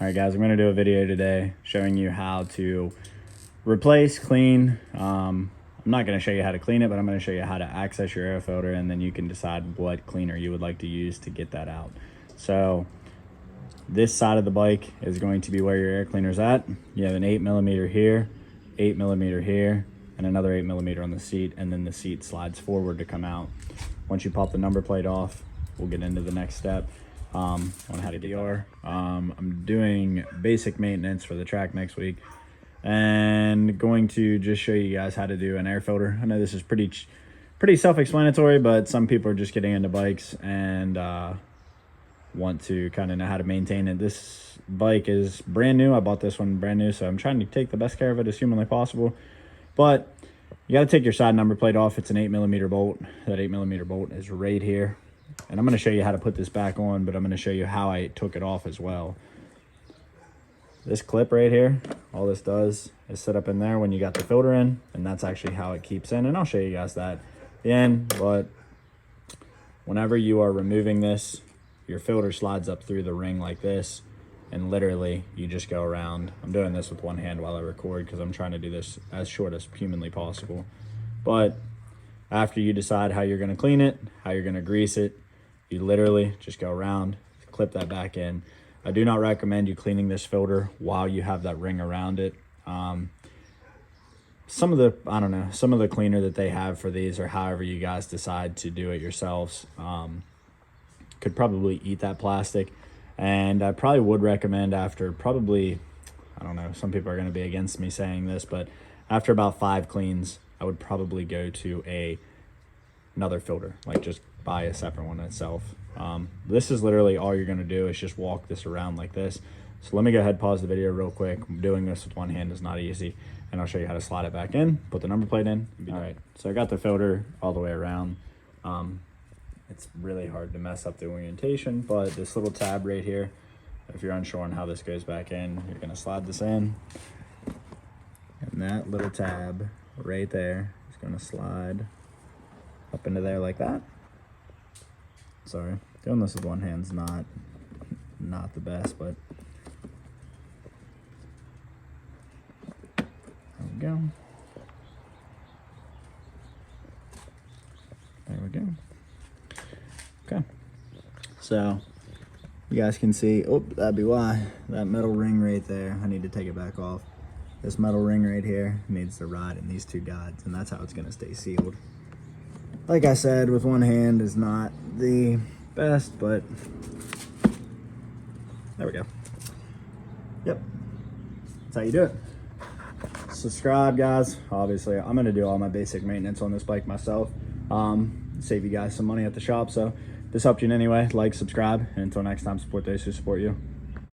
All right, guys, I'm gonna do a video today showing you how to replace, clean. I'm not gonna show you how to clean it, but I'm gonna show you how to access your air filter, and then you can decide what cleaner you would like to use to get that out. So this side of the bike is going to be where your air cleaner's at. You have an 8mm here, 8mm here, and another 8mm on the seat, and then the seat slides forward to come out. Once you pop the number plate off, we'll get into the next step on how to DR. I'm doing basic maintenance for the track next week and going to just show you guys how to do an air filter. I know this is pretty self-explanatory, but some people are just getting into bikes and want to kind of know how to maintain it. This bike is brand new. I bought this one brand new, so I'm trying to take the best care of it as humanly possible. But you got to take your side number plate off. It's an 8mm bolt. That 8mm bolt is right here. And I'm going to show you how to put this back on, but I'm going to show you how I took it off as well. This clip right here, all this does is sit up in there when you got the filter in, and that's actually how it keeps in. And I'll show you guys that at the end. But whenever you are removing this, your filter slides up through the ring like this, and literally you just go around. I'm doing this with one hand while I record because I'm trying to do this as short as humanly possible. But after you decide how you're going to clean it, how you're going to grease it, you literally just go around, clip that back in. I do not recommend you cleaning this filter while you have that ring around it. Some of the cleaner that they have for these, or however you guys decide to do it yourselves, could probably eat that plastic. And I probably would recommend after probably, I don't know, some people are going to be against me saying this, but after about 5 cleans, I would probably go to another filter, like just buy a separate one itself. This is literally all you're going to do is just walk this around like this. So let me go ahead and pause the video real quick. Doing this with one hand is not easy, and I'll show you how to slide it back in, put the number plate in. All right, so I got the filter all the way around. It's really hard to mess up the orientation, but this little tab right here, if you're unsure on how this goes back in, you're going to slide this in, and that little tab right there is going to slide up into there like that. Sorry, doing this with one hand's not the best, but there we go. There we go. Okay, so you guys can see, oh, that'd be why, that metal ring right there, I need to take it back off. This metal ring right here needs to ride in these 2 guides, and that's how it's gonna stay sealed. Like I said, with one hand is not the best, but there we go. Yep, that's how you do it. Subscribe, guys. Obviously, I'm gonna do all my basic maintenance on this bike myself. Save you guys some money at the shop. So if this helped you in any way, like, subscribe, and until next time, support those who support you.